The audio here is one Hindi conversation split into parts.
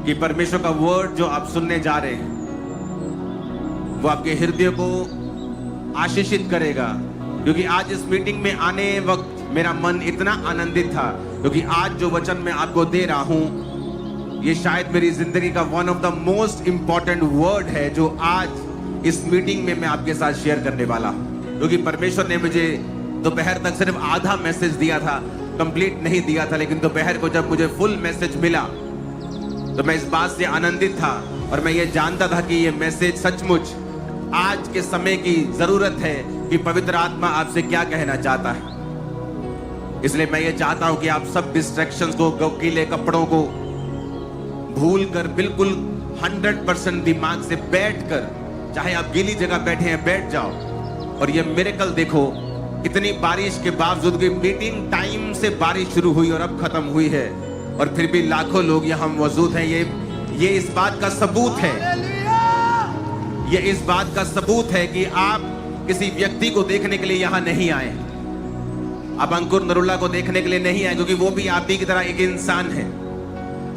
कि परमेश्वर का वर्ड जो आप सुनने जा रहे हैं वो आपके हृदय को आशीषित करेगा। क्योंकि आज इस मीटिंग में आने वक्त मेरा मन इतना आनंदित था, क्योंकि आज जो वचन मैं आपको दे रहा हूं ये शायद मेरी जिंदगी का one of the most important word है जो आज इस मीटिंग में मैं आपके साथ शेयर करने वाला हूं। क्योंकि परमेश्वर ने मुझे दोपहर तक सिर्फ आधा मैसेज दिया था, कंप्लीट नहीं दिया था, लेकिन दोपहर को जब मुझे फुल मैसेज मिला तो मैं इस बात से आनंदित था और मैं ये जानता था कि ये मैसेज सचमुच आज के समय की जरूरत है कि पवित्र आत्मा आपसे क्या कहना चाहता है। इसलिए मैं ये चाहता हूं कि आप सब डिस्ट्रैक्शंस को, गीले कपड़ों को भूल कर बिल्कुल 100% दिमाग से बैठकर, चाहे आप गीली जगह बैठे हैं बैठ जाओ और ये मिरेकल देखो। इतनी बारिश के बावजूद भी मीटिंग टाइम से बारिश शुरू हुई और अब खत्म हुई है और फिर भी लाखों लोग यहाँ मौजूद हैं। ये इस बात का सबूत है, ये इस बात का सबूत है कि आप किसी व्यक्ति को देखने के लिए यहाँ नहीं आए, आप अंकुर नरुला को देखने के लिए नहीं आए, क्योंकि वो भी आप ही की तरह एक इंसान है।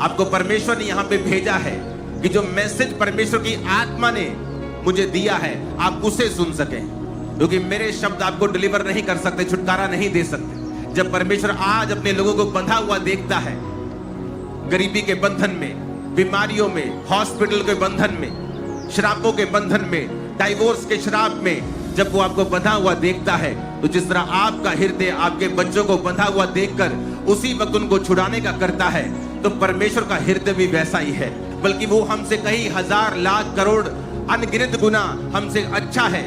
आपको परमेश्वर ने यहाँ पे भेजा है कि जो मैसेज परमेश्वर की आत्मा ने मुझे दिया है आप उसे सुन सकें, क्योंकि मेरे शब्द आपको डिलीवर नहीं कर सकते, छुटकारा नहीं दे सकते। जब परमेश्वर आज अपने लोगों को बंधा हुआ देखता है, गरीबी के बंधन में, बीमारियों में, हॉस्पिटल के बंधन में, श्रापों के बंधन में, डाइवोर्स के श्राप में, जब वो आपको बंधा हुआ देखता है तो जिस तरह आपका हृदय आपके बच्चों को बंधा हुआ देखकर उसी वक्त उनको छुड़ाने का करता है, तो परमेश्वर का हृदय भी वैसा ही है। बल्कि वो हमसे कई हजार लाख करोड़ अनगिनत गुना हमसे अच्छा है।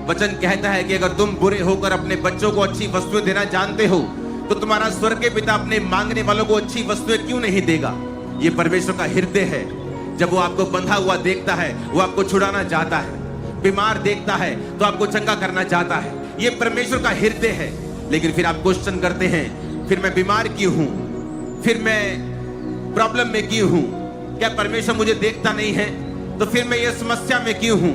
वचन कहता है कि अगर तुम बुरे होकर अपने बच्चों को अच्छी वस्तुएं देना जानते हो तो तुम्हारा स्वर्गीय पिता अपने मांगने वालों को अच्छी वस्तुएं क्यों नहीं देगा। ये परमेश्वर का हृदय है। जब वो आपको बंधा हुआ देखता है वो आपको छुड़ाना चाहता है, बीमार देखता है तो आपको चंगा करना चाहता है। ये परमेश्वर का हृदय है। लेकिन फिर आप क्वेश्चन करते हैं, फिर मैं बीमार क्यों हूं, फिर मैं प्रॉब्लम में क्यों हूं, क्या परमेश्वर मुझे देखता नहीं है, तो फिर मैं ये समस्या में क्यों हूं,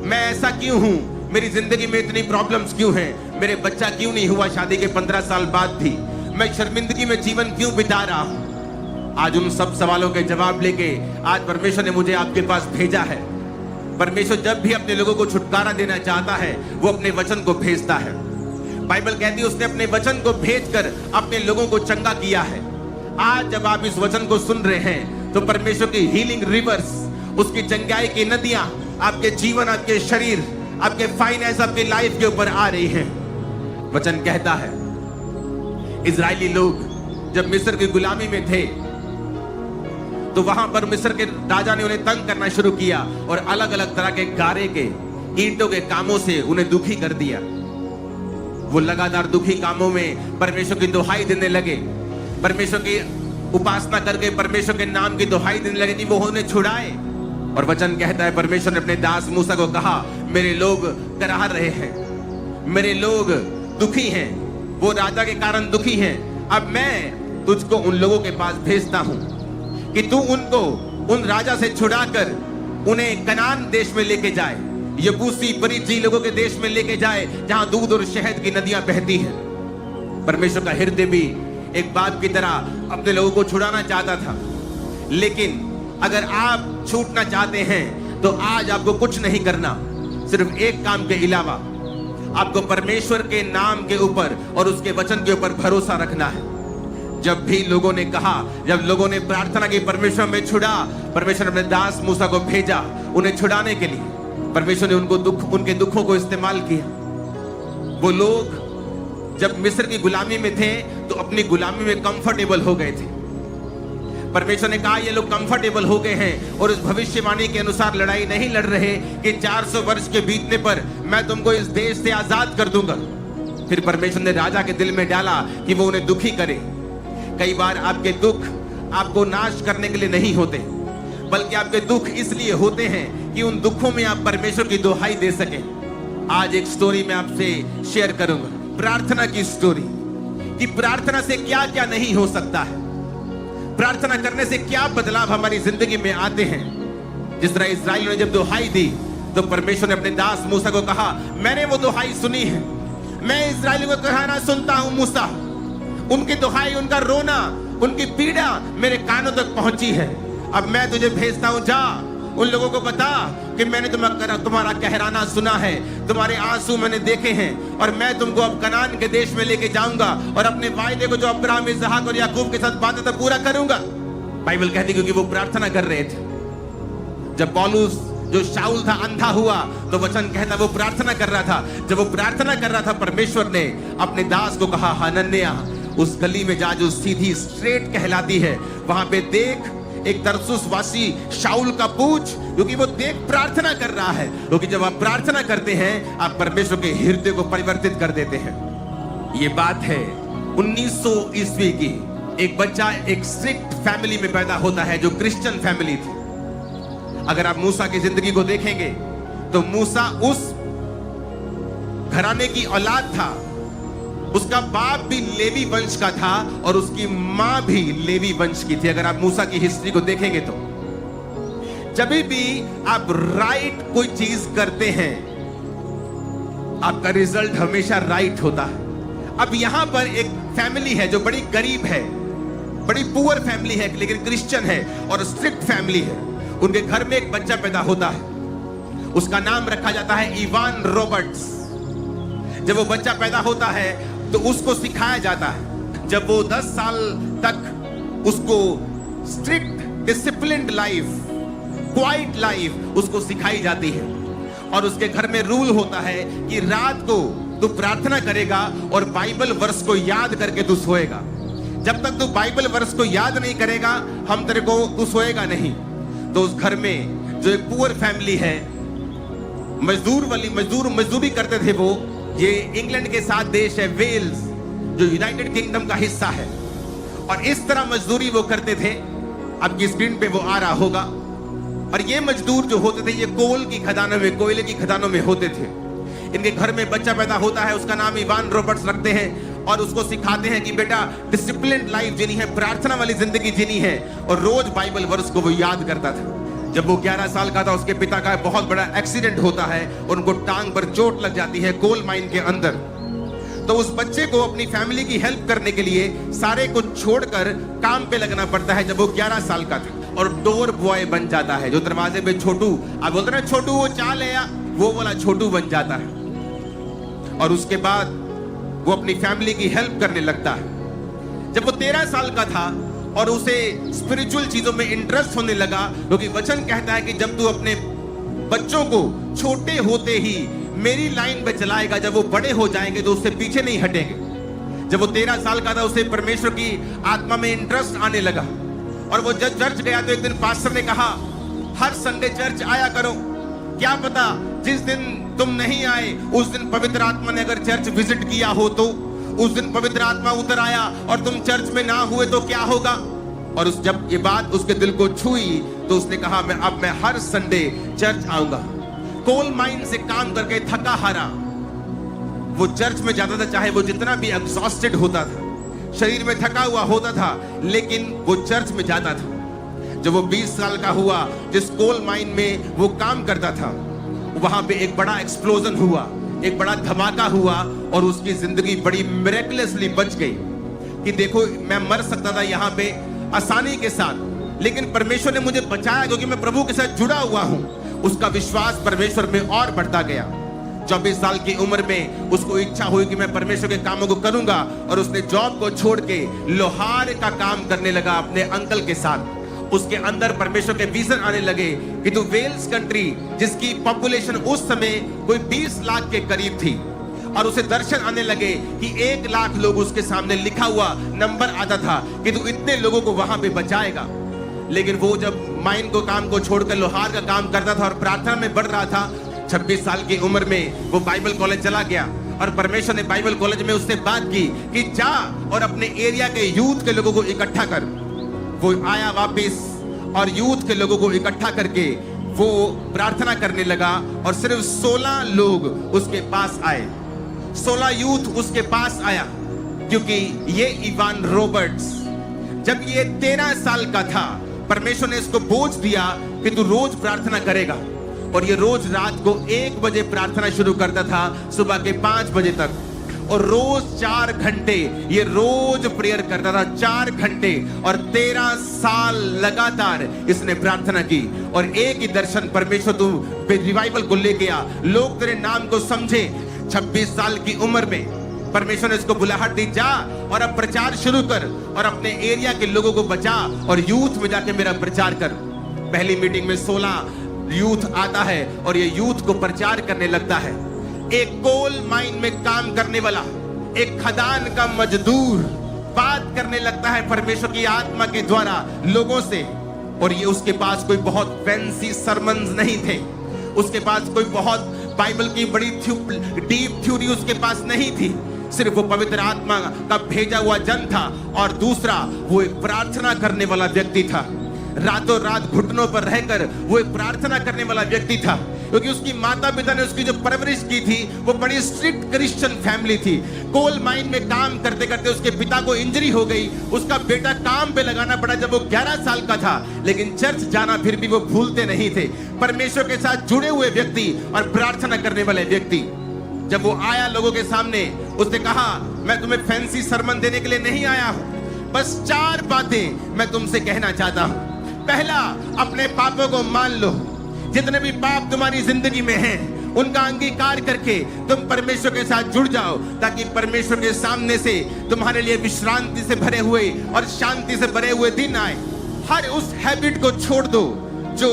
मैं ऐसा क्यों हूं, मेरी जिंदगी में इतनी प्रॉब्लम्स क्यों हैं, मेरे बच्चा क्यों नहीं हुआ शादी के 15 साल बाद भी, मैं शर्मिंदगी में जीवन क्यों बिता रहा हूं। आज उन सब सवालों के जवाब लेके आज परमेश्वर ने मुझे आपके पास भेजा है। परमेश्वर जब भी अपने लोगों को छुटकारा देना चाहता है वो अपने वचन को भेजता है। बाइबल कहती है उसने अपने वचन को भेजकर अपने लोगों को चंगा किया है। आज जब आप इस वचन को सुन रहे हैं तो परमेश्वर की हीलिंग रिवर्स, उसकी चंगाई की नदियां आपके जीवन, आपके शरीर, आपके फाइनेंस, आपके लाइफ के ऊपर आ रही हैं। वचन कहता है इजरायली लोग जब मिस्र की गुलामी में थे तो वहां पर मिस्र के राजा ने उन्हें तंग करना शुरू किया और अलग अलग तरह के गारे के, ईंटों के कामों से उन्हें दुखी कर दिया। वो लगातार दुखी कामों में परमेश्वर की दुहाई देने लगे, परमेश्वर की उपासना करके परमेश्वर के नाम की दुहाई देने लगे कि वो उन्हें छुड़ाए। और वचन कहता है परमेश्वर ने अपने दास मूसा को कहा, मेरे लोग कराह रहे हैं, मेरे लोग दुखी हैं, वो राजा के कारण दुखी हैं। अब मैं तुझको उन लोगों के पास भेजता हूं कि तू उनको उन राजा से छुड़ाकर उन्हें कनान देश में लेके जाए, यबूसी परिज्जी लोगों के देश में लेके जाए जहां दूध और शहद की नदियां बहती हैं। परमेश्वर का हृदय भी एक बाप की तरह अपने लोगों को छुड़ाना चाहता था। लेकिन अगर आप छूटना चाहते हैं तो आज आपको कुछ नहीं करना, सिर्फ एक काम के अलावा आपको परमेश्वर के नाम के ऊपर और उसके वचन के ऊपर भरोसा रखना है। जब भी लोगों ने कहा, जब लोगों ने प्रार्थना की परमेश्वर में छुड़ा, परमेश्वर ने अपने दास मूसा को भेजा उन्हें छुड़ाने के लिए। परमेश्वर ने उनके दुखों को इस्तेमाल किया। वो लोग जब मिस्र की गुलामी में थे तो अपनी गुलामी में कंफर्टेबल हो गए थे। परमेश्वर ने कहा ये लोग कंफर्टेबल हो गए हैं और उस भविष्यवाणी के अनुसार लड़ाई नहीं लड़ रहे कि 400 वर्ष के बीतने पर मैं तुमको इस देश से आजाद कर दूंगा। फिर परमेश्वर ने राजा के दिल में डाला कि वो उन्हें दुखी करे। कई बार आपके दुख आपको नाश करने के लिए नहीं होते, बल्कि आपके दुख इसलिए होते हैं कि उन दुखों में आप परमेश्वर की दुहाई दे सकें। आज एक स्टोरी मैं आपसे शेयर करूंगा, प्रार्थना की स्टोरी, कि प्रार्थना से क्या क्या नहीं हो सकता है, प्रार्थना करने से क्या बदलाव हमारी जिंदगी में आते हैं। जिस तरह इस्राएलियों ने जब दुहाई दी तो परमेश्वर ने अपने दास मूसा को कहा, मैंने वो दुहाई सुनी है, मैं इस्राएलियों को कहना सुनता हूं मूसा, उनकी दुहाई, उनका रोना, उनकी पीड़ा मेरे कानों तक पहुंची है। अब मैं तुझे भेजता हूं, जा उन लोगों को बता कि मैंने तुम्हारा कहराना सुना है, तुम्हारे आंसू मैंने देखे हैं, और मैं तुमको अब कनान के देश में लेके जाऊंगा और अपने वायदे को जो अब्राहम, इसहाक और याकूब के साथ बांधा था पूरा करूंगा। बाइबल कहती क्योंकि वो प्रार्थना कर रहे थे। जब पौलुस जो शाऊल था अंधा हुआ तो वचन कहता वो प्रार्थना कर रहा था। जब वो प्रार्थना कर रहा था परमेश्वर ने अपने दास को कहा, हनन्याह उस गली में जा जो सीधी स्ट्रेट कहलाती है, वहां पे देख एक तरसुस वासी शाऊल का पूछ, क्योंकि वो देख प्रार्थना कर रहा है। क्योंकि जब आप प्रार्थना करते हैं आप परमेश्वर के हृदय को परिवर्तित कर देते हैं। ये बात है 1900 ईस्वी की। एक बच्चा एक स्ट्रिक्ट फैमिली में पैदा होता है जो क्रिश्चियन फैमिली थी। अगर आप मूसा की जिंदगी को देखेंगे तो मूसा उस घराने की औलाद था। उसका बाप भी लेवी वंश का था और उसकी मां भी लेवी वंश की थी। अगर आप मूसा की हिस्ट्री को देखेंगे तो जब भी आप राइट कोई चीज करते हैं आपका रिजल्ट हमेशा राइट होता है। अब यहां पर एक फैमिली है जो बड़ी गरीब है, बड़ी पुअर फैमिली है, लेकिन क्रिश्चियन है और स्ट्रिक्ट फैमिली है। उनके घर में एक बच्चा पैदा होता है, उसका नाम रखा जाता है इवान रॉबर्ट्स। जब वो बच्चा पैदा होता है तो उसको सिखाया जाता है, जब वो 10 साल तक उसको strict disciplined life, quite life उसको सिखाई जाती है। और उसके घर में रूल होता है कि रात को तू प्रार्थना करेगा और बाइबल वर्स को याद करके तू सोएगा। जब तक तू बाइबल वर्स को याद नहीं करेगा हम तेरे को तू सोएगा नहीं। तो उस घर में जो एक पुअर फैमिली है, मजदूरी करते थे वो। ये इंग्लैंड के साथ देश है वेल्स जो यूनाइटेड किंगडम का हिस्सा है, और इस तरह मजदूरी वो करते थे। आपकी स्क्रीन पे वो आ रहा होगा। और ये मजदूर जो होते थे ये कोयले की खदानों में होते थे। इनके घर में बच्चा पैदा होता है, उसका नाम इवान रॉबर्ट्स रखते हैं और उसको सिखाते हैं कि बेटा डिसिप्लिन्ड लाइफ जीनी है, प्रार्थना वाली जिंदगी जीनी है। और रोज बाइबल वर्स को वो याद करता था। जब वो 11 साल का था उसके पिता का बहुत बड़ा एक्सीडेंट होता है, उनको टांग पर चोट लग जाती है कोल माइन के अंदर। तो उस बच्चे को अपनी फैमिली की हेल्प करने के लिए सारे को छोड़कर काम पे लगना पड़ता है। जब वो 11 साल का था और डोर बॉय बन जाता है, जो दरवाजे पे छोटू, आप बोलते ना छोटू वो चाल है या, वो वाला छोटू बन जाता है। और उसके बाद वो अपनी फैमिली की हेल्प करने लगता है। जब वो 13 साल का था और उसे स्पिरिचुअल चीजों में इंटरेस्ट होने लगा, क्योंकि वचन कहता है कि जब तू अपने बच्चों को छोटे होते ही मेरी लाइन पे चलाएगा, जब वो बड़े हो जाएंगे तो उससे पीछे नहीं हटेंगे। जब वो 13 साल का था उसे परमेश्वर की आत्मा में इंटरेस्ट आने लगा और वो जब चर्च गया तो एक दिन पास्टर ने कहा हर संडे चर्च आया करो, क्या पता जिस दिन तुम नहीं आए उस दिन पवित्र आत्मा ने अगर चर्च विजिट किया हो तो उस दिन पवित्र आत्मा उतर आया और तुम चर्च में ना हुए तो क्या होगा। और जब ये बात उसके दिल को छुई तो उसने कहा मैं हर संडे चर्च आऊंगा। कोल माइन से काम करके थका हारा वो चर्च में जाता था, चाहे वो जितना भी एग्जॉस्टेड होता था, शरीर में थका हुआ होता था, लेकिन वो चर्च में जाता था। जब वो 20 साल का हुआ, जिस कोल माइन में वो काम करता था वहां पे एक बड़ा एक्सप्लोजन हुआ, एक बड़ा धमाका हुआ और उसकी जिंदगी बड़ी मिरेकलसली बच गई। कि देखो मैं मर सकता था यहाँ पे आसानी के साथ, लेकिन परमेश्वर ने मुझे बचाया क्योंकि मैं प्रभु के साथ जुड़ा हुआ हूँ। उसका विश्वास परमेश्वर में और बढ़ता गया। 24 साल की उम्र में उसको इच्छा हुई कि मैं परमेश्वर के कामों को करूंगा और उसने जॉब को छोड़ के लोहार का काम करने लगा अपने अंकल के साथ। उसके अंदर परमेश्वर के विजन आने लगे कि तू वेल्स कंट्री जिसकी पॉपुलेशन उस समय कोई 20 लाख के करीब थी, और उसे दर्शन आने लगे कि 1 लाख लोग उसके सामने लिखा हुआ नंबर आता था कि तू इतने लोगों को वहां पे बचाएगा। लेकिन वो जब माइन को काम को छोड़कर लोहार का काम करता था और प्रार्थना में बढ़ रहा था, 26 साल की उम्र में वो बाइबल कॉलेज चला गया और परमेश्वर ने बाइबल कॉलेज में उससे बात की कि जा और अपने एरिया के यूथ के लोगों को इकट्ठा कर। वो आया वापस और यूथ के लोगों को इकट्ठा करके वो प्रार्थना करने लगा और सिर्फ 16 लोग उसके पास आए, 16 यूथ उसके पास आया। क्योंकि ये इवान रॉबर्ट्स जब ये 13 साल का था, परमेश्वर ने इसको बोझ दिया कि तू रोज प्रार्थना करेगा, और ये रोज रात को 1 बजे प्रार्थना शुरू करता था सुबह के 5 बजे तक। और रोज 4 घंटे ये रोज प्रेयर करता था, 4 घंटे, और 13 साल लगातार इसने प्रार्थना की। और एक ही दर्शन, परमेश्वर तू रिवाइवल को लेके आ, लोग तेरे नाम को समझे। 26 साल की उम्र में परमेश्वर ने इसको बुलाहट दी, जा और अब प्रचार शुरू कर और अपने एरिया के लोगों को बचा और यूथ में जाके मेरा प्रचार कर। पहली मीटिंग में 16 यूथ आता है और ये यूथ को प्रचार करने लगता है। एक कोल माइन में काम करने वाला, एक खदान का मजदूर बात करने लगता है परमेश्वर की आत्मा के द्वारा लोगों से। और ये उसके पास कोई बहुत फैंसी सरमन्स नहीं थे, उसके पास कोई बहुत बाइबल की बड़ी डीप थ्योरी उसके पास नहीं थी। सिर्फ वो पवित्र आत्मा का भेजा हुआ जन था और दूसरा वो एक प्रार्थना करने वाला व्यक्ति था। रातों रात घुटनों पर रहकर वो एक प्रार्थना करने वाला व्यक्ति था, क्योंकि उसकी माता पिता ने उसकी जो परवरिश की थी वो बड़ी स्ट्रिक्ट क्रिश्चियन फैमिली थी। कोल माइन में काम करते करते उसके पिता को इंजरी हो गई, उसका बेटा काम पे लगाना पड़ा जब वो 11 साल का था, लेकिन चर्च जाना फिर भी वो भूलते नहीं थे। परमेश्वर के साथ जुड़े हुए व्यक्ति और प्रार्थना करने वाले व्यक्ति। जब वो आया लोगों के सामने, उसने कहा, मैं तुम्हें फैंसी सरमन देने के लिए नहीं आया हूं, बस 4 बातें मैं तुमसे कहना चाहता हूं। पहला, अपने पापों को मान लो। जितने भी पाप तुम्हारी जिंदगी में हैं, उनका अंगीकार करके तुम परमेश्वर के साथ जुड़ जाओ, ताकि परमेश्वर के सामने से तुम्हारे लिए विश्रांति से भरे हुए और शांति से भरे हुए दिन आए। हर उस हैबिट को छोड़ दो जो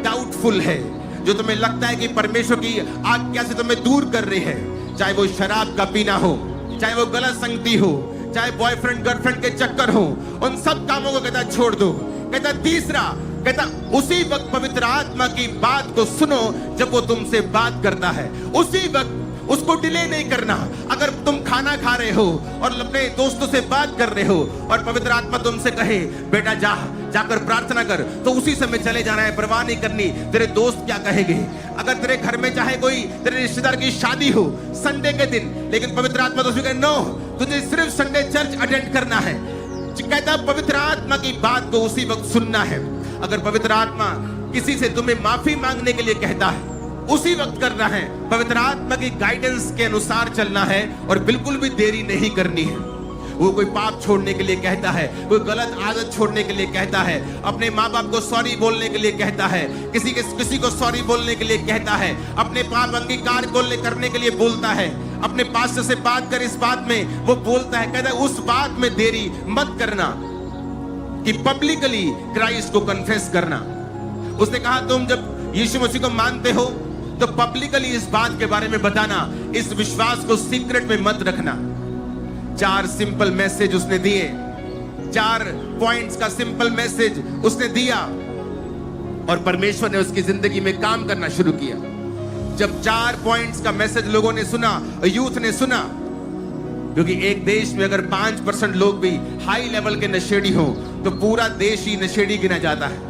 डाउटफुल है, जो तुम्हें लगता है कि परमेश्वर की आज्ञा से तुम्हें दूर कर रही है। चाहे वो शराब का पीना हो, चाहे वो गलत संगति हो, चाहे बॉयफ्रेंड गर्लफ्रेंड के चक्कर हो, उन सब कामों को कहता छोड़ दो। कहता तीसरा, कहता उसी वक्त पवित्र आत्मा की बात को सुनो जब वो तुमसे बात करता है, उसी वक्त उसको डिले नहीं करना। अगर तुम खाना खा रहे हो और अपने दोस्तों से बात कर रहे हो और पवित्र आत्मा तुमसे कहे बेटा जाकर प्रार्थना कर, तो उसी समय चले जाना है, परवाह नहीं करनी तेरे दोस्त क्या कहेंगे। अगर तेरे घर में चाहे कोई तेरे रिश्तेदार की शादी हो संडे के दिन, लेकिन पवित्र आत्मा तो कहे नो, तुझे सिर्फ संडे चर्च अटेंड करना है। कहता पवित्र आत्मा की बात को उसी वक्त सुनना है। अगर पवित्र आत्मा किसी से तुम्हें माफी मांगने के लिए कहता है, उसी वक्त करना है। पवित्र आत्मा की गाइडेंस के अनुसार चलना है और बिल्कुल भी देरी नहीं करनी है। वो कोई पाप छोड़ने के लिए कहता है, कोई गलत आदत छोड़ने के लिए कहता है, अपने माँ बाप को सॉरी बोलने के लिए कहता है, किसी को सॉरी बोलने के लिए कहता है, अपने पाप अंगीकार करने के लिए बोलता है, अपने पास्टर से बात कर, इस बात में वो बोलता है। कहता है उस बात में देरी मत करना कि पब्लिकली क्राइस्ट को कन्फेस करना। उसने कहा तुम जब यीशु मसीह को मानते हो तो पब्लिकली इस बात के बारे में बताना, इस विश्वास को सीक्रेट में मत रखना। 4 सिंपल मैसेज उसने दिए, 4 पॉइंट्स का सिंपल मैसेज उसने दिया और परमेश्वर ने उसकी जिंदगी में काम करना शुरू किया। जब 4 पॉइंट्स का मैसेज लोगों ने सुना, यूथ ने सुना, क्योंकि एक देश में अगर 5% लोग भी हाई लेवल के नशेड़ी हो तो पूरा देश ही नशेड़ी गिना जाता है।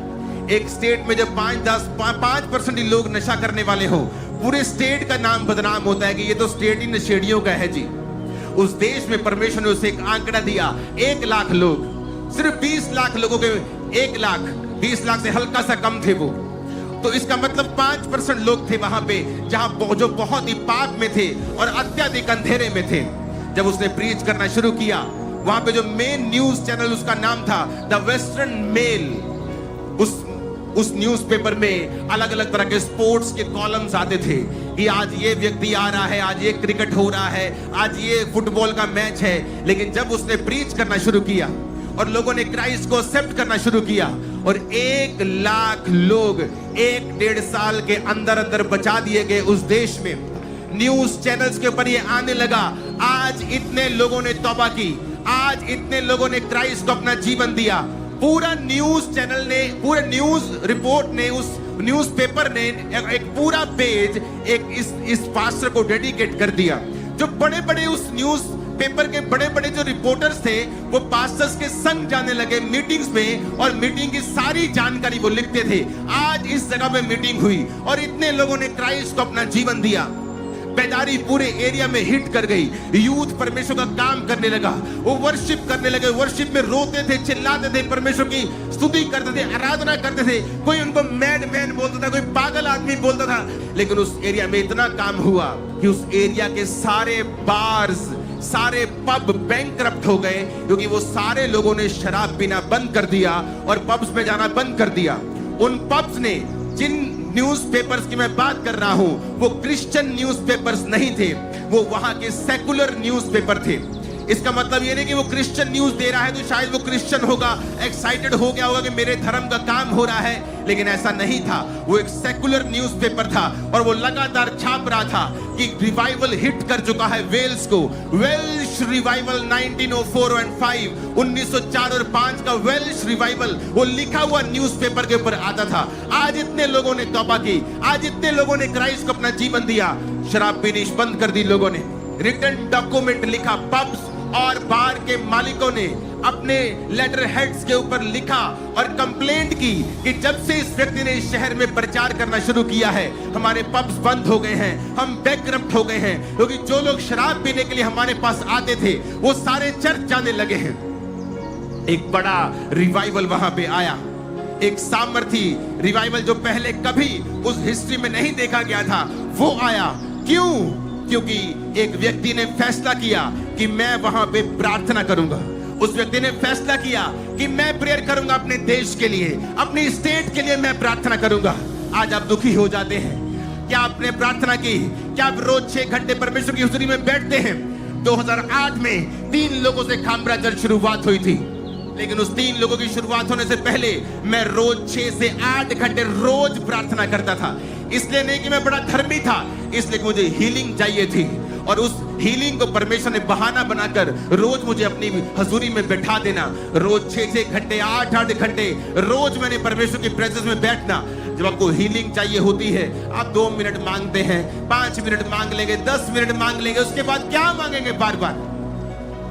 एक स्टेट में जब 5% ही लोग नशा करने वाले हो, पूरे स्टेट का नाम बदनाम होता है कि ये तो स्टेट ही नशेड़ियों का है जी। उस देश में परमेश्वर ने उसे एक आंकड़ा दिया, 1 लाख लोग, सिर्फ 20 लाख लोगों के 1 लाख, 20 लाख से हल्का सा कम थे वो। तो इसका मतलब 5% लोग थे वहां पे जहां जो बहुत ही पाप में थे और अत्यधिक अंधेरे में थे। जब उसने प्रीच करना शुरू किया, वहां पे जो मेन न्यूज चैनल उसका नाम था द वेस्टर्न मेल, उस न्यूज़पेपर में अलग अलग तरह के स्पोर्ट्स के कॉलम्स आते थे कि आज ये व्यक्ति आ रहा है, आज ये क्रिकेट हो रहा है, आज ये फुटबॉल का मैच है। लेकिन जब उसने प्रीच करना शुरू किया और लोगों ने क्राइस्ट को एक्सेप्ट करना शुरू किया और 1 लाख लोग 1-1.5 साल के अंदर अंदर बचा दिए गए उस देश में। न्यूज चैनल्स के ऊपर ये आने लगा, आज इतने लोगों ने तौबा की, आज इतने लोगों ने क्राइस्ट को अपना जीवन दिया। पूरा न्यूज चैनल ने, पूरे न्यूज रिपोर्ट ने, उस न्यूज़पेपर ने एक पूरा पेज इस पास्टर को डेडिकेट कर दिया। जो बड़े बड़े उस न्यूज पेपर के बड़े बड़े जो रिपोर्टर्स थे वो पास्टर्स के संग जाने लगे मीटिंग्स में और मीटिंग की सारी जानकारी वो लिखते थे। आज इस जगह पे मीटिंग हुई और इतने लोगों ने क्राइस्ट को अपना जीवन दिया। बेदारी पूरे एरिया में हिट कर गई, यूथ परमेश्वर का काम करने लगा, वो वर्शिप करने लगे, वर्शिप में रोते थे, चिल्लाते थे, परमेश्वर की स्तुति करते थे, आराधना करते थे। कोई उनको मैड मैन बोलता था, कोई पागल आदमी बोलता था, लेकिन उस एरिया में इतना काम हुआ कि उस एरिया के सारे बार्स सारे पब बैंकरप्ट हो गए, क्योंकि वो सारे लोगों ने शराब पीना बंद कर दिया और पब्स में जाना बंद कर दिया। उन पब्स ने, जिन न्यूज़पेपर्स की मैं बात कर रहा हूं, वो क्रिश्चियन न्यूज़पेपर्स नहीं थे, वो वहां के सेकुलर न्यूज़पेपर थे। इसका मतलब ये नहीं कि वो क्रिश्चियन न्यूज़ दे रहा है तो शायद वो क्रिश्चियन होगा, एक्साइटेड हो गया होगा कि मेरे धर्म का काम हो रहा है, लेकिन ऐसा नहीं था। वो एक सेकुलर न्यूज़पेपर था और वो लगातार छाप रहा था कि रिवाइवल हिट कर चुका है वेल्स को। वेल्श रिवाइवल 1904 और 5, 1904 और 5 का वेल्श रिवाइवल, वो लिखा हुआ न्यूज़पेपर के ऊपर आता था। आज इतने लोगों ने तौबा की, आज इतने लोगों ने क्राइस्ट को अपना जीवन दिया, शराब पीनी बंद कर दी लोगों ने। रिटन डॉक्यूमेंट लिखा, पब्स और बार के मालिकों ने अपने लेटर हेड्स के ऊपर लिखा और कंप्लेंट की कि जब से इस व्यक्ति ने इस शहर में प्रचार करना शुरू किया है, हमारे पब्स बंद हो गए हैं, हम बैंकरप्ट हो गए हैं, क्योंकि जो लोग शराब पीने के लिए हमारे पास आते थे वो सारे चर्च जाने लगे हैं। एक बड़ा रिवाइवल वहां पे आया, एक सामर्थी रिवाइवल जो पहले कभी उस हिस्ट्री में नहीं देखा गया था, वो आया। क्यों? क्योंकि एक व्यक्ति ने फैसला किया कि मैं वहां पे प्रार्थना करूंगा। उस व्यक्ति ने फैसला किया कि मैं प्रेयर करूंगा अपने देश के लिए, अपनी स्टेट के लिए मैं प्रार्थना करूंगा। आज आप दुखी हो जाते हैं, क्या आपने प्रार्थना की? क्या आप रोज 6 घंटे परमेश्वर की हुजूरी में बैठते हैं? 2008 में 3 लोगों से खामरा चर्च शुरुआत हुई थी, लेकिन उस 3 लोगों की शुरुआत होने से पहले मैं रोज 6 से 8 घंटे रोज प्रार्थना करता था। इसलिए नहीं कि मैं बड़ा धर्मी था, इसलिए कि मुझे हीलिंग चाहिए थी, और उस हीलिंग को परमेश्वर ने बहाना बनाकर रोज मुझे अपनी हजूरी में बैठा देना। रोज 6-6 घंटे, 8-8 घंटे रोज मैंने परमेश्वर की प्रेजेंस में बैठना। जब आपको हीलिंग चाहिए होती है, आप 2 मिनट मांगते हैं, 5 मिनट मांग लेंगे, 10 मिनट मांग लेंगे, उसके बाद क्या मांगेंगे बार बार?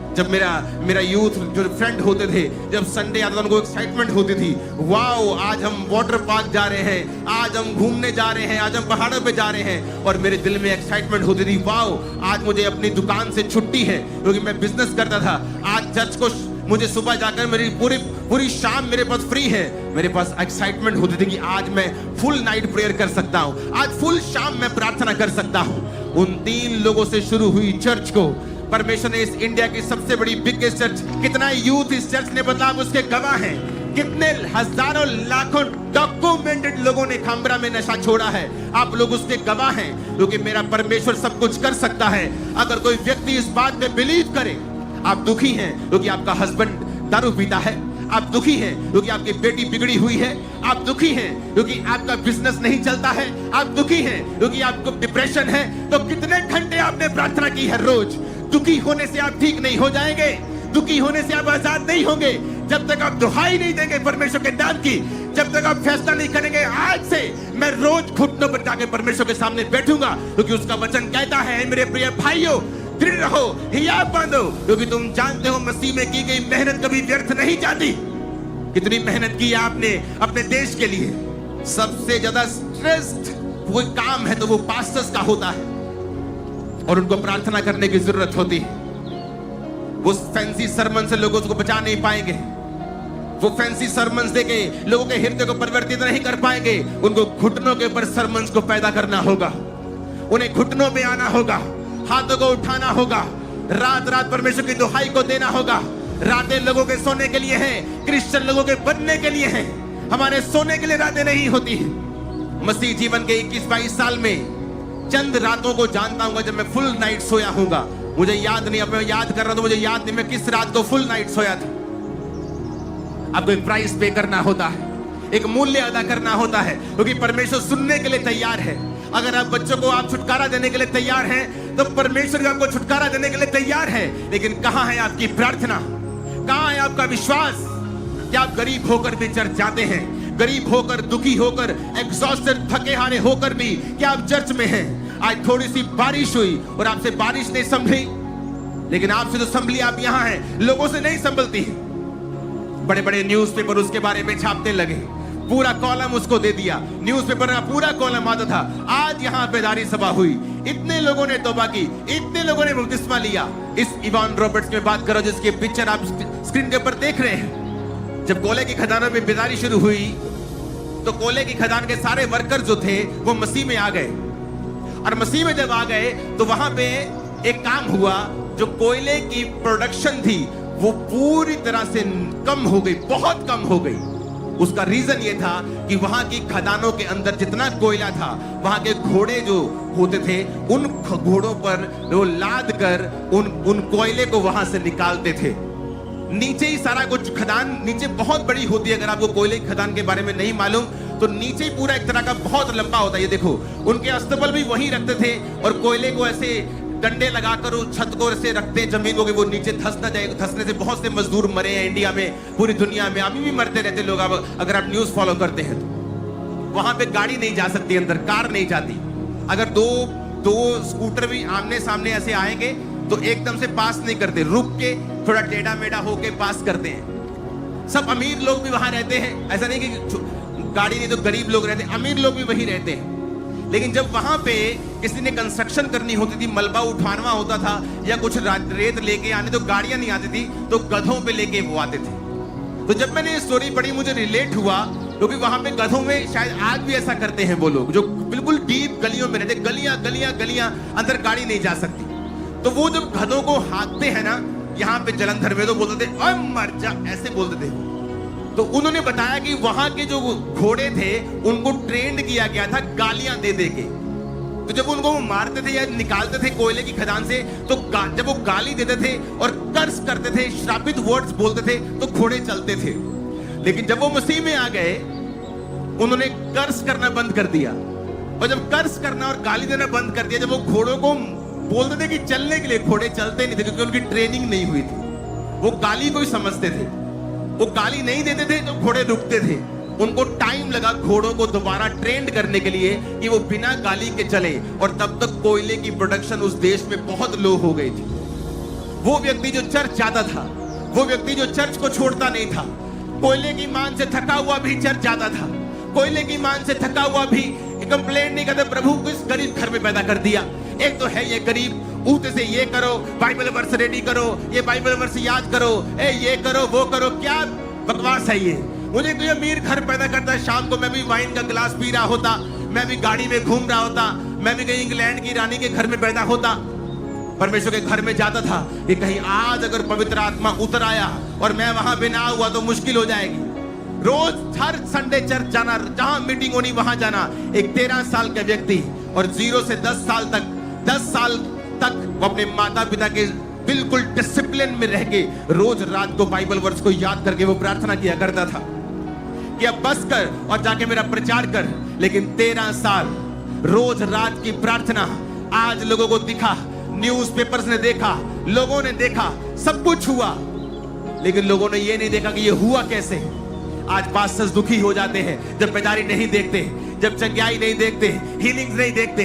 जब मेरा यूथ जो फ्रेंड होते थे, जब संडे आता था उनको एक्साइटमेंट होती थी, वाओ आज हम वाटर पार्क जा रहे हैं, आज हम घूमने जा रहे हैं, आज हम पहाड़ों पे जा रहे हैं। और मेरे दिल में एक्साइटमेंट होती थी, वाओ आज मुझे अपनी दुकान से छुट्टी है, क्योंकि मैं बिजनेस करता था। आज चर्च को मुझे सुबह जाकर मेरी पूरी शाम मेरे पास फ्री है। मेरे पास एक्साइटमेंट होती थी कि आज मैं फुल नाइट प्रेयर कर सकता हूँ, आज फुल शाम मैं प्रार्थना कर सकता हूँ। उन 3 लोगों से शुरू हुई चर्च को परमेश्वर ने इस इंडिया की सबसे बड़ी बिगेस्ट चर्च, कितना यूथ इस चर्च ने बदला, उसके गवाह हैं। कितने हजारों लाखों डॉक्यूमेंटेड लोगों ने खामरा में नशा छोड़ा है, आप लोग उसके गवाह हैं। क्योंकि मेरा परमेश्वर सब कुछ कर सकता है अगर कोई व्यक्ति इस बात पे बिलीव करे। आप दुखी हैं क्योंकि आपका हस्बैंड दारू पीता है, आप दुखी हैं क्योंकि आपकी बेटी बिगड़ी हुई है, आप दुखी हैं क्योंकि आपका बिजनेस नहीं चलता है, आप दुखी हैं क्योंकि आपको डिप्रेशन है। तो कितने घंटे आपने प्रार्थना की है रोज? दुखी होने से आप ठीक नहीं हो जाएंगे, दुखी होने से आप आजाद नहीं होंगे जब तक आप दुहाई नहीं देंगे परमेश्वर के नाम की, जब तक आप फैसला नहीं करेंगे आज से मैं रोज घुटनों पर जाके परमेश्वर के सामने बैठूंगा, क्योंकि उसका वचन कहता है मेरे प्रिय भाइयों दृढ़ रहो, हियाव बांधो, क्योंकि तुम जानते हो मसीह में की गई मेहनत कभी व्यर्थ नहीं जाती। कितनी मेहनत की आपने अपने देश के लिए। सबसे ज्यादा स्ट्रेस्ड वो काम है तो वो पास्टर्स का होता है, और उनको प्रार्थना करने की जरूरत होती है। वो फैंसी सरमन से लोगों को बचा नहीं पाएंगे, वो फैंसी सरमन देके लोगों के हृदय को परिवर्तित नहीं कर पाएंगे। उनको घुटनों के ऊपर सरमन को पैदा करना होगा, उन्हें घुटनों पे आना होगा, हाथों को उठाना होगा, रात रात परमेश्वर की दुहाई को देना होगा। रातें लोगों के सोने के लिए हैं, क्रिश्चियन लोगों के बनने के लिए हैं, हमारे सोने के लिए रातें नहीं होती हैं। मसीह जीवन के 21-22 साल में चंद रातों को जानता हूं जब मैं फुल नाइट सोया हूंगा। मुझे याद नहीं, अब मैं याद कर रहा हूं तो मुझे याद नहीं मैं किस रात को फुल नाइट सोया था। आपको एक प्राइस पे करना होता है, एक मूल्य अदा करना होता है, क्योंकि परमेश्वर सुनने के लिए तैयार है। अगर आप बच्चों को आप छुटकारा देने के लिए तैयार हैं तो परमेश्वर आपको छुटकारा देने के लिए तैयार है। लेकिन कहां है आपकी प्रार्थना, कहां है आपका विश्वास? क्या आप गरीब होकर भी चर्च जाते हैं? गरीब होकर, दुखी होकर, एग्जॉस्टेड, थके हारे होकर भी क्या आप चर्च में हैं? आज थोड़ी सी बारिश हुई और आपसे बारिश नहीं संभली, लेकिन आपसे तो संभली, आप यहां हैं, लोगों से नहीं संभलती। बड़े बड़े न्यूज़पेपर उसके बारे में छापने लगे, पूरा कॉलम उसको दे दिया, न्यूज़पेपर का पूरा कॉलम आता था। आज यहाँ बेदारी सभा हुई, इतने लोगों ने तौबा की, इतने लोगों ने बपतिस्मा लिया। इस इवान रॉबर्ट्स में बात करो जिसके पिक्चर आप स्क्रीन के ऊपर देख रहे हैं। जब कोयले की खदानों में बेदारी शुरू हुई तो कोयले की खदान के सारे वर्कर जो थे वो मसीह में आ गए, और मसीह में जब आ गए तो वहां पे एक काम हुआ। जो कोयले की प्रोडक्शन थी वो पूरी तरह से कम हो गई, बहुत कम हो गई। उसका रीजन ये था कि वहां की खदानों के अंदर जितना कोयला था, वहां के घोड़े जो होते थे, उन घोड़ों पर वो लाद कर उन कोयले को वहां से निकालते थे। नीचे ही सारा कुछ, खदान नीचे बहुत बड़ी होती है। अगर आपको कोयले की खदान के बारे में नहीं मालूम तो नीचे ही पूरा एक तरह का बहुत लंबा होता है। ये देखो, उनके अस्तबल भी वहीं रखते थे और कोयले को ऐसे डंडे लगाकर उस छत को ऐसे रखते हैं जमीन को कि वो नीचे धंस ना जाए। धंसने से बहुत से मजदूर मरे हैं इंडिया में, पूरी दुनिया में अभी भी मरते रहते लोग। अब अगर आप न्यूज फॉलो करते हैं तो वहां पे गाड़ी नहीं जा सकती, अंदर कार नहीं जाती। अगर दो स्कूटर भी आमने सामने ऐसे आएंगे तो एकदम से पास नहीं करते, रुक के थोड़ा टेढ़ा मेढ़ा होके पास करते हैं। सब अमीर लोग भी वहां रहते हैं, ऐसा नहीं कि गाड़ी नहीं तो गरीब लोग रहते हैं, अमीर लोग भी वही रहते हैं। लेकिन जब वहां पे किसी ने कंस्ट्रक्शन करनी होती थी, मलबा उठाना होता था या कुछ रेत लेके आने, तो गाड़ियां नहीं आती थी, तो गधों पे लेके वो आते थे। तो जब मैंने ये स्टोरी पढ़ी मुझे रिलेट हुआ, क्योंकि वहां पे गधों में शायद आज भी ऐसा करते हैं वो लोग जो बिल्कुल डीप गलियों में रहते, गलियां अंदर गाड़ी नहीं जा सकती। तो वो जब गधों को हाँकते हैं ना, यहाँ पे जलंधर में तो बोलते थे ओए मर जा, ऐसे बोलते थे। तो उन्होंने बताया कि वहां के जो घोड़े थे उनको ट्रेंड किया गया था गालियां दे दे के। तो जब उनको वो मारते थे या निकालते थे कोयले की खदान से, तो जब वो गाली देते थे और कर्स करते थे, श्रापित वर्ड्स बोलते थे, तो घोड़े चलते थे। लेकिन जब वो मसीह में आ गए, उन्होंने कर्स करना बंद कर दिया। और जब कर्स करना और गाली देना बंद कर दिया, जब वो घोड़ों को बोलते थे कि चलने के लिए, घोड़े चलते नहीं थे क्योंकि उनकी ट्रेनिंग नहीं हुई थी। वो गाली को ही समझते थे, वो गाली नहीं देते थे तो घोड़े रुकते थे। उनको टाइम लगा घोड़ों को दोबारा ट्रेंड करने के लिए कि वो बिना गाली के चले, और तब तक कोयले की प्रोडक्शन उस देश में बहुत लो हो गई थी। वो व्यक्ति जो चर्च जाता था, वो व्यक्ति जो चर्च को छोड़ता नहीं था, कोयले की मान से थका हुआ भी चर्च जाता था, कोयले की मान से थका हुआ भी कंप्लेंट नहीं करता, प्रभु किस गरीब घर में पैदा कर दिया, एक तो है ये गरीब, ऊते से ये करो, बाइबल वर्स रेडी करो, ये बाइबल वर्स याद करो, ये करो वो करो, क्या बकवास है ये। मुझे तो ये अमीर घर पैदा करता है, शाम को मैं भी वाइन का गिलास पी रहा होता, मैं भी गाड़ी में घूम रहा होता, मैं भी कहीं इंग्लैंड की रानी के घर में पैदा होता, परमेश्वर के घर में जाता था कि कहीं आज अगर पवित्र आत्मा उतर आया और मैं वहां पे ना हुआ तो मुश्किल हो जाएगी। रोज हर संडे चर्च जाना, जहां मीटिंग होनी वहां जाना। एक 13 साल का व्यक्ति और 0 से 10 साल तक वो अपने माता पिता के बिल्कुल डिसिप्लिन में रह के रोज रात को बाइबल वर्स को याद करके वो प्रार्थना किया करता था कि अब बस कर और जाके मेरा प्रचार कर। लेकिन 13 साल रोज रात की प्रार्थना, आज लोगों को दिखा, न्यूज़पेपर्स ने देखा, लोगों ने देखा, सब कुछ हुआ, लेकिन लोगों ने ये नहीं देखा कि ये हुआ कैसे। आज पास्टर्स दुखी हो जाते हैं जब बेदारी नहीं देखते, जब चंगाई नहीं देखते, हीलिंग्स नहीं देखते।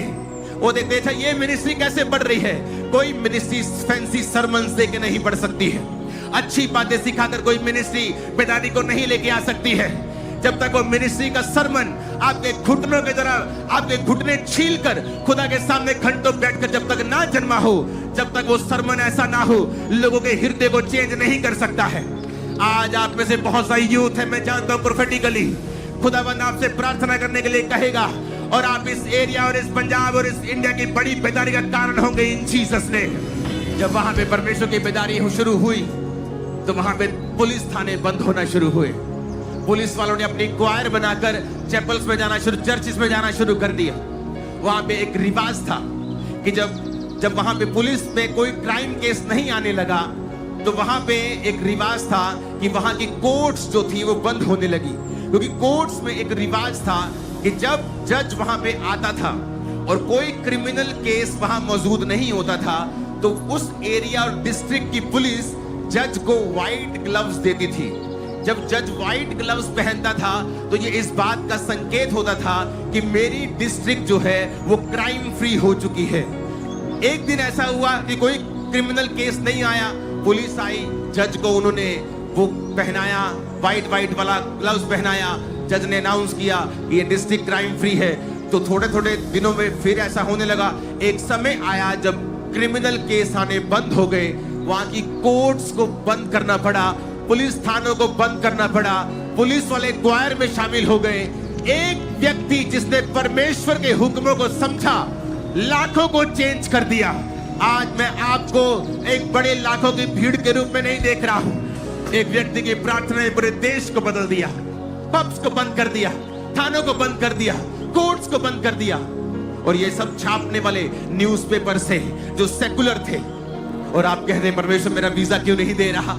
वो देखते थे ये मिनिस्ट्री कैसे बढ़ रही है। कोई मिनिस्ट्री फैंसी सरमन्स दे के नहीं बढ़ सकती है, अच्छी बातें सिखाकर कोई मिनिस्ट्री बेदारी को नहीं लेके आ सकती है। जब तक वो मिनिस्ट्री का सरमन आपके घुटनों के तरह आपके घुटने छील कर खुदा के सामने घंटों बैठकर जब तक ना जन्मा हो, जब तक वो सरमन ऐसा ना हो, लोगों के हृदय को चेंज नहीं कर सकता है। आज आप में से बहुत सारी यूथ है, मैं जानता हूं प्रोफेटिकली खुदावंद आपसे प्रार्थना करने के लिए कहेगा, और आप इस एरिया और इस पंजाब और इस इंडिया की बड़ी बेदारी का कारण होंगे इन जीसस ने। जब वहां पे परमेश्वर की बेदारी शुरू हुई तो वहां पे पुलिस थाने बंद होना शुरू हुए। पुलिस वालों ने अपनी क्वायर बनाकर चैपल्स में जाना शुरू, चर्चिस में जाना शुरू कर दिया। वहां पे एक रिवाज था कि जब वहां पे पुलिस पे कोई क्राइम केस नहीं आने लगा तो वहां पे एक रिवाज था कि वहां की कोर्ट्स जो थी वो बंद होने लगी, क्योंकि कोर्ट्स में एक रिवाज था कि जब जज वहां पे आता था और कोई क्रिमिनल केस वहां मौजूद नहीं होता था तो उस एरिया और डिस्ट्रिक्ट की पुलिस जज को व्हाइट ग्लव्स देती थी। जब जज व्हाइट ग्लव्स पहनता था तो ये इस बात का संकेत होता था कि मेरी डिस्ट्रिक्ट जो है वो क्राइम फ्री हो चुकी है। एक दिन ऐसा हुआ कि कोई क्रिमिनल केस नहीं आया, पुलिस आई, जज को उन्होंने वो पहनाया, व्हाइट वाला ग्लव्स पहनाया, जज ने अनाउंस किया कि ये डिस्ट्रिक्ट क्राइम फ्री है। तो थोड़े थोड़े दिनों में फिर ऐसा होने लगा। एक समय आया जब क्रिमिनल केस आने बंद हो गए, वहां की कोर्ट्स को बंद करना पड़ा, पुलिस थानों को बंद करना पड़ा, पुलिस वाले क्वायर में शामिल हो गए। एक व्यक्ति जिसने परमेश्वर के हुक्मों को समझा, लाखों को चेंज कर दिया। आज मैं आपको एक बड़े लाखों की भीड़ के रूप में नहीं देख रहा हूं। एक व्यक्ति की प्रार्थना ने पूरे देश को बदल दिया। पब्स को बंद कर दिया, थानों को बंद कर दिया, कोर्ट्स को बंद कर दिया। और ये सब छापने वाले न्यूज़पेपर से जो सेकुलर थे। और आप कह रहे हैं परमेश्वर मेरा वीजा क्यों नहीं दे रहा?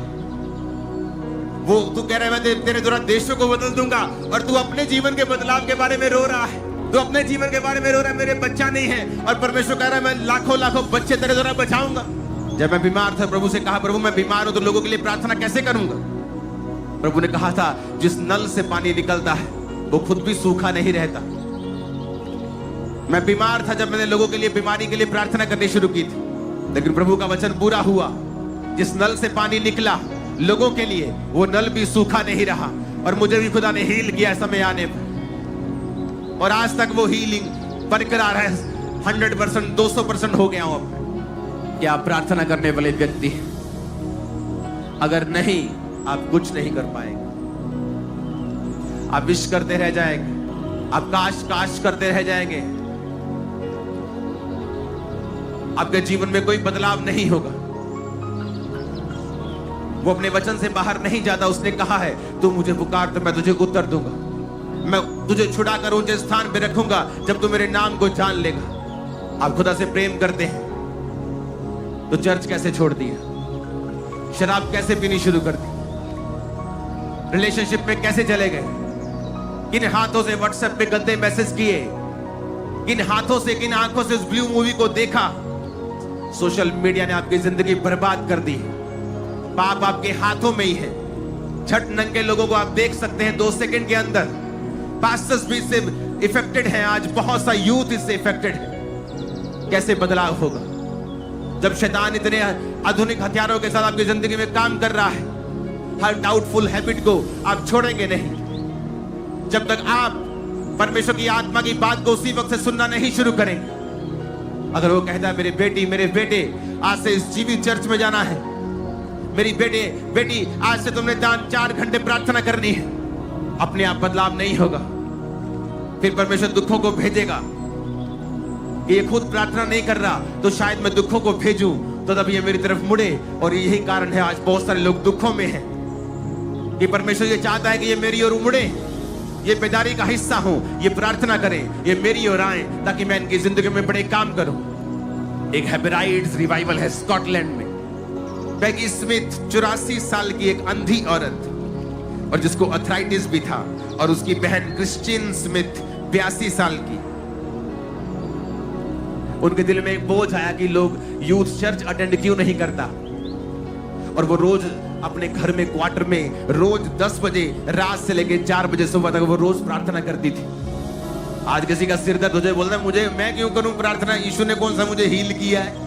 वो तू कह रहा है मैं तेरे द्वारा देशों को बदल दूंगा, और तू अपने जीवन के बदलाव के बारे में रो रहा है। तू अपने जीवन के बारे में रो रहा है, मेरे बच्चा नहीं है। और परमेश्वर कह रहा है मैं लाखों लाखों बच्चे तेरे द्वारा बचाऊंगा। जब मैं बीमार था, प्रभु से कहा प्रभु मैं बीमार हूं तो लोगों के लिए प्रार्थना कैसे करूंगा? प्रभु ने कहा था जिस नल से पानी निकलता है वो खुद भी सूखा नहीं रहता। मैं बीमार था जब मैंने लोगों के लिए बीमारी के लिए प्रार्थना करनी शुरू की थी, लेकिन प्रभु का वचन पूरा हुआ। जिस नल से पानी निकला लोगों के लिए, वो नल भी सूखा नहीं रहा। और मुझे भी खुदा ने हील किया समय आने पर, और आज तक वो हीलिंग बरकरार है। 100%, 200% हो गया हूं अब। क्या आप प्रार्थना करने वाले व्यक्ति हैं? अगर नहीं, आप कुछ नहीं कर पाएंगे। आप विश करते रह जाएंगे, आप काश काश करते रह जाएंगे। आपके जीवन में कोई बदलाव नहीं होगा। वो अपने वचन से बाहर नहीं जाता। उसने कहा है तू मुझे पुकार तो मैं तुझे उत्तर दूंगा, मैं तुझे छुड़ाकर ऊंचे स्थान पे रखूंगा जब तू मेरे नाम को जान लेगा। आप खुदा से प्रेम करते हैं तो चर्च कैसे छोड़ दिया? शराब कैसे पीनी शुरू कर दी? रिलेशनशिप में कैसे चले गए? किन हाथों से व्हाट्सएप पे गंदे मैसेज किए? किन हाथों से, किन आंखों से उस ब्लू मूवी को देखा? सोशल मीडिया ने आपकी जिंदगी बर्बाद कर दी। पाप आपके हाथों में ही है। छठ नंगे लोगों को आप देख सकते हैं 2 सेकंड के अंदर। पास्टर्स भी इससे इफेक्टेड हैं। आज बहुत सा यूथ इससे इफेक्टेड है। कैसे बदलाव होगा जब शैतान इतने आधुनिक हथियारों के साथ आपकी जिंदगी में काम कर रहा है? हर डाउटफुल हैबिट को आप छोड़ेंगे नहीं जब तक आप परमेश्वर की आत्मा की बात को उसी वक्त से सुनना नहीं शुरू करेंगे। अगर वो कहता है मेरे बेटे आज से इस जीवित चर्च में जाना है, मेरी बेटी आज से तुमने 4 घंटे प्रार्थना करनी है, अपने आप बदलाव नहीं होगा। फिर परमेश्वर दुखों को भेजेगा। ये खुद प्रार्थना नहीं कर रहा तो शायद मैं दुखों को भेजूं तो तब ये मेरी तरफ मुड़े। और यही कारण है आज बहुत सारे लोग दुखों में हैं कि परमेश्वर ये चाहता है कि ये मेरी ओर मुड़े, ये बेदारी का हिस्सा हो, ये प्रार्थना करें, ये मेरी ओर आए ताकि मैं इनकी जिंदगी में बड़े काम करूं। एक हेब्राइड्स रिवाइवल है स्कॉटलैंड में। पैगी स्मिथ 84 साल की एक अंधी औरत, और जिसको अर्थराइटिस भी था, और उसकी बहन क्रिस्टीन स्मिथ 82 साल की। उनके दिल में एक बोझ आया कि लोग यूथ चर्च अटेंड क्यों नहीं करता। और वो रोज अपने घर में क्वार्टर में रोज 10 बजे रात से लेकर 4 बजे सुबह तक वो रोज प्रार्थना करती थी। आज किसी का सिर दर्द हो जाए, बोलता है मैं क्यों करूं प्रार्थना? यीशु ने कौन सा मुझे हील किया है?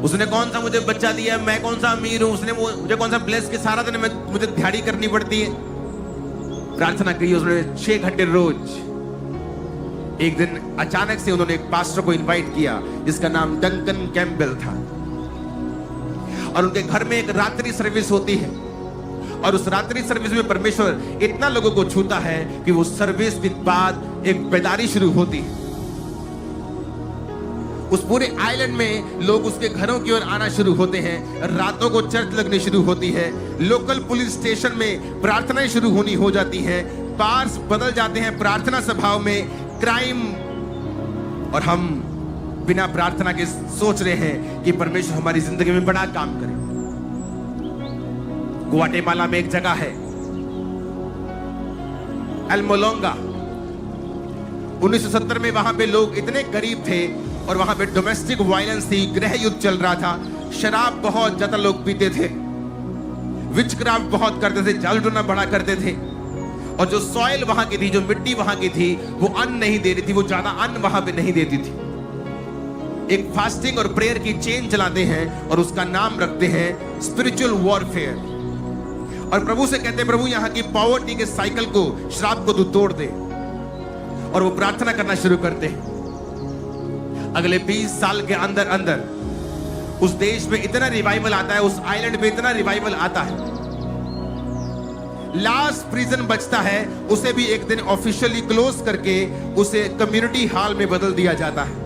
उसने कौन सा मुझे बच्चा दिया है? मैं कौन सा अमीर हूं? उसने मुझे कौन सा ब्लेस के सारा दिन मुझे दिहाड़ी करनी पड़ती है? प्रार्थना की उसने 6 घंटे रोज। एक दिन अचानक से उन्होंने एक पास्टर को इनवाइट किया जिसका नाम डंकन कैम्पबेल था, और उनके घर में एक रात्रि सर्विस होती है। और उस रात्रि सर्विस में परमेश्वर इतना लोगों को छूता है कि वो सर्विस के बाद एक बेदारी शुरू होती है। उस पूरे आइलैंड में लोग उसके घरों की ओर आना शुरू होते हैं। रातों को चर्च लगनी शुरू होती है। लोकल पुलिस स्टेशन में प्रार्थनाएं शुरू होनी हो जाती हैं। बार्स बदल जाते हैं प्रार्थना सभाओं में। क्राइम, और हम बिना प्रार्थना के सोच रहे हैं कि परमेश्वर हमारी जिंदगी में बड़ा काम करे। ग्वाटेमाला में एक जगह है एल्मोलोंगा। 1970 में वहां पे लोग इतने गरीब थे और वहां पे डोमेस्टिक वायलेंस थी, गृह युद्ध चल रहा था। शराब बहुत ज्यादा लोग पीते थे, विचक्राफ्ट बहुत करते थे, जाल टूना बड़ा करते थे। और जो सॉइल वहां की थी, जो मिट्टी वहां की थी, वो अन्न नहीं दे रही थी, वो ज्यादा अन्न वहां पे नहीं देती थी। एक फास्टिंग और प्रेयर की चेन चलाते हैं और उसका नाम रखते हैं स्पिरिचुअल वॉरफेयर। और प्रभु से कहते हैं प्रभु यहाँ की पॉवर्टी के साइकिल को, श्राप को तू तोड़ दे। और वो प्रार्थना करना शुरू करते हैं। अगले 20 साल के अंदर अंदर उस देश में इतना रिवाइवल आता है, उस आइलैंड में इतना रिवाइवल आता है। लास्ट प्रिजन बचता है, उसे भी एक दिन ऑफिशियली क्लोज करके उसे कम्युनिटी हॉल में बदल दिया जाता है।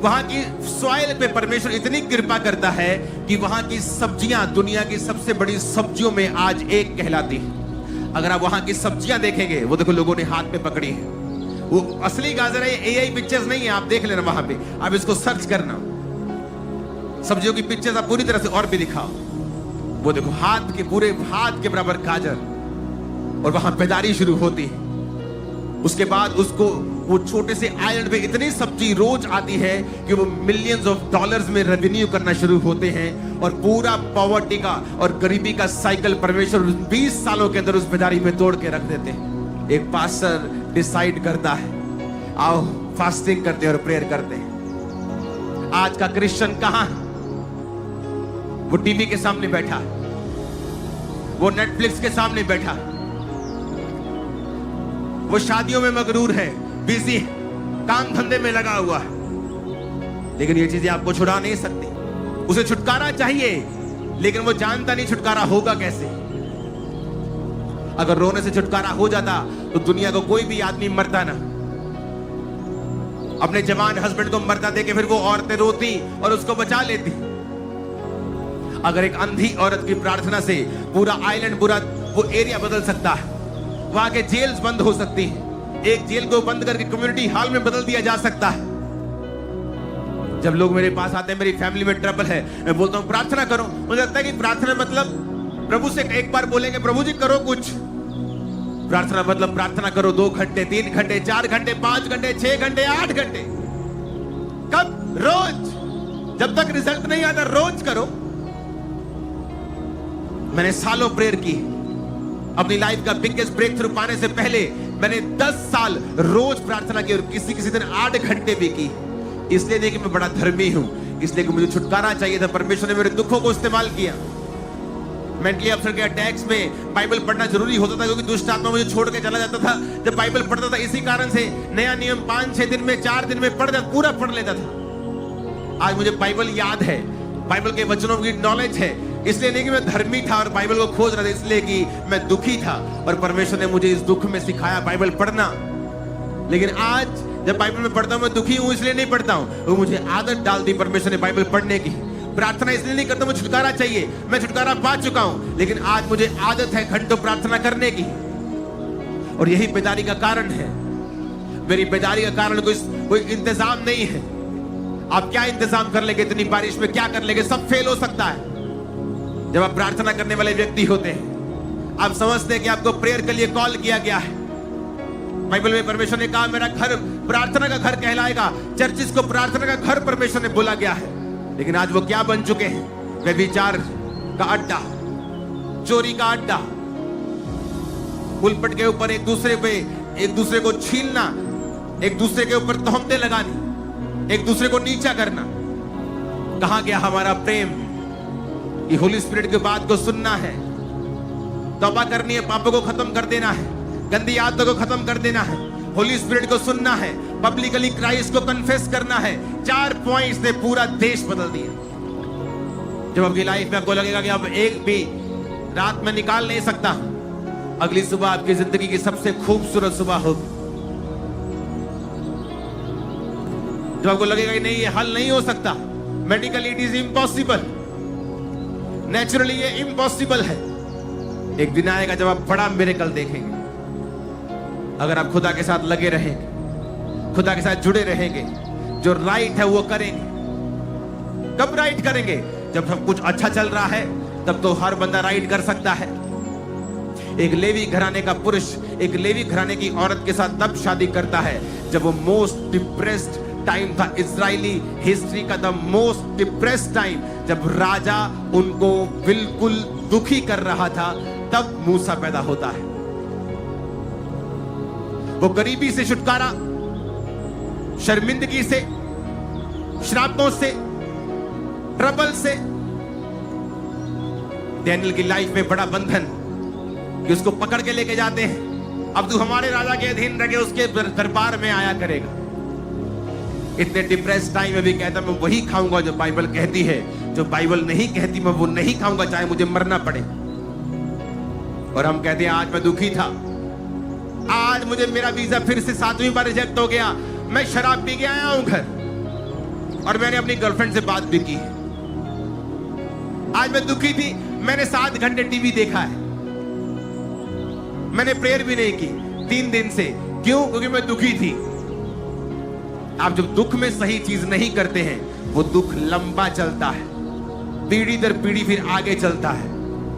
वहां की सॉइल पे परमेश्वर इतनी कृपा करता है कि वहां की सब्जियां दुनिया की सबसे बड़ी सब्जियों में आज एक कहलाती है। अगर आप वहां की सब्जियां देखेंगे, वो देखो लोगों ने हाथ में पकड़ी है, वो असली गाजर है, एआई पिक्चर्स नहीं है, आप देख लेना वहां पे, आप इसको सर्च करना, सब्जियों की पिक्चर्स आप पूरी तरह से और भी दिखाओ। वो देखो हाथ के पूरे हाथ के बराबर गाजर, और वहां पैदारी शुरू होती है। उसके बाद उसको वो छोटे से आइलैंड पे इतनी सब्जी रोज आती है कि वो मिलियंस ऑफ डॉलर्स में रेवेन्यू करना शुरू होते हैं, और पूरा पॉवर्टी का और गरीबी का साइकिल परमेश्वर 20 सालों के अंदर उस पैदारी में तोड़ के रख देते हैं। एक पास्टर डिसाइड करता है, आओ फास्टिंग करते हैं और प्रेयर करते हैं। आज का क्रिश्चियन कहां है? वो टीवी के सामने बैठा, वो नेटफ्लिक्स के सामने बैठा, वो शादियों में मगरूर है, बिजी है, काम धंधे में लगा हुआ है। लेकिन ये चीजें आपको छुड़ा नहीं सकती। उसे छुटकारा चाहिए, लेकिन वो जानता नहीं छुटकारा होगा कैसे। अगर रोने से छुटकारा हो जाता तो दुनिया को कोई भी आदमी मरता ना। अपने जवान हस्बैंड को मरता देखे फिर वो औरतें रोती और उसको बचा लेती। अगर एक अंधी औरत की प्रार्थना से पूरा आइलैंड, पूरा वो एरिया बदल सकता है। वहां के जेल्स बंद हो सकती है। एक जेल को बंद करके कम्युनिटी हॉल में बदल दिया जा सकता है। जब लोग मेरे पास आते हैं, मेरी फैमिली में ट्रबल है, मैं बोलता हूं प्रार्थना करो। मुझे लगता है कि प्रार्थना मतलब प्रभु से एक बार बोलेंगे प्रभु जी करो कुछ। प्रार्थना मतलब प्रार्थना करो 2 घंटे, 3 घंटे, 4 घंटे, 5 घंटे, 6 घंटे, 8 घंटे। कब? रोज। जब तक रिजल्ट नहीं आता रोज करो। मैंने सालों प्रेयर की। अपनी लाइफ का बिगेस्ट ब्रेक थ्रू पाने से पहले मैंने 10 साल रोज प्रार्थना की, और किसी किसी दिन 8 घंटे भी की। इसलिए नहीं कि मैं बड़ा धर्मी हूं, इसलिए कि मुझे छुटकारा चाहिए था। परमेश्वर ने मेरे दुखों को इस्तेमाल किया। मेंटली अपसेट के अटैक्स में बाइबल पढ़ना जरूरी होता था, क्योंकि दुष्ट आत्मा मुझे छोड़ के चला जाता था जब बाइबल पढ़ता था। इसी कारण से नया नियम 5-6 दिन में, 4 दिन में पूरा पढ़ लेता था। आज मुझे बाइबल याद है, बाइबल के वचनों की नॉलेज है। इसलिए नहीं कि मैं धर्मी था और बाइबल को खोज रहा था, इसलिए कि मैं दुखी था और परमेश्वर ने मुझे इस दुख में सिखाया बाइबल पढ़ना। लेकिन आज जब बाइबल में पढ़ता हूं, मैं दुखी हूं इसलिए नहीं पढ़ता हूं, वो मुझे आदत डाल दी परमेश्वर ने बाइबल पढ़ने की। प्रार्थना इसलिए नहीं करता, मुझे छुटकारा चाहिए, मैं छुटकारा पा चुका हूं, लेकिन आज मुझे आदत है घंटों प्रार्थना करने की। और यही बेदारी का कारण है। मेरी बेदारी का कारण कोई इंतजाम नहीं है। आप क्या इंतजाम कर लेंगे? इतनी बारिश में क्या कर लेंगे? सब फेल हो सकता है। जब आप प्रार्थना करने वाले व्यक्ति होते हैं, आप समझते हैं कि आपको प्रेयर के लिए कॉल किया गया है। बाइबल में परमेश्वर ने कहा मेरा घर प्रार्थना का घर कहलाएगा। चर्चिस को प्रार्थना का घर परमेश्वर ने बोला गया है। लेकिन आज वो क्या बन चुके हैं? व्यभिचार का अड्डा, चोरी का अड्डा, पुलपट के ऊपर एक दूसरे को छीलना, एक दूसरे के ऊपर तोहमतें लगानी, एक दूसरे को नीचा करना। कहां गया हमारा प्रेम? ये होली स्पिरिट की बात को सुनना है, तौबा करनी है, पापों को खत्म कर देना है, गंदी आदतों को खत्म कर देना है, होली स्पिरिट को सुनना है, पब्लिकली क्राइस्ट को कन्फेस करना है। 4 पॉइंट्स ने पूरा देश बदल दिया। जब आपकी लाइफ में आपको लगेगा कि अब एक भी रात में निकाल नहीं सकता, अगली सुबह आपकी जिंदगी की सबसे खूबसूरत सुबह होगी। जब आपको लगेगा कि नहीं ये हल नहीं हो सकता, medically it is impossible, naturally ये इम्पॉसिबल है, एक दिन आएगा जब आप बड़ा मिरेकल देखेंगे। अगर आप खुदा के साथ लगे रहेंगे, खुदा के साथ जुड़े रहेंगे, जो राइट है वो करेंगे। कब राइट करेंगे? जब सब कुछ अच्छा चल रहा है, तब तो हर बंदा राइट कर सकता है। एक लेवी घराने का पुरुष एक लेवी घराने की औरत के साथ तब शादी करता है जब वो मोस्ट डिप्रेस्ड टाइम था। इजरायली हिस्ट्री का द मोस्ट डिप्रेस्ड टाइम, जब राजा उनको बिल्कुल दुखी कर रहा था, तब मूसा पैदा होता है। वो गरीबी से छुटकारा, शर्मिंदगी से, श्रापों से, ट्रबल से, डैनियल की लाइफ में बड़ा बंधन कि उसको पकड़ के लेके जाते हैं। अब तू हमारे राजा के अधीन रह के उसके दरबार में आया करेगा। इतने डिप्रेस टाइम में भी कहता मैं वही खाऊंगा जो बाइबल कहती है, जो बाइबल नहीं कहती मैं वो नहीं खाऊंगा, चाहे मुझे मरना पड़े। और हम कहते हैं आज मैं दुखी था, आज मुझे मेरा वीजा फिर से 7वीं बार रिजेक्ट हो गया, मैं शराब पी के आया हूं घर। और मैंने अपनी गर्लफ्रेंड से बात भी की है। आज मैं दुखी थी, मैंने 7 घंटे टीवी देखा है, मैंने प्रेयर भी नहीं की 3 दिन से। क्यों? क्योंकि मैं दुखी थी। आप जब दुख में सही चीज नहीं करते हैं, वो दुख लंबा चलता है, पीढ़ी दर पीढ़ी फिर आगे चलता है।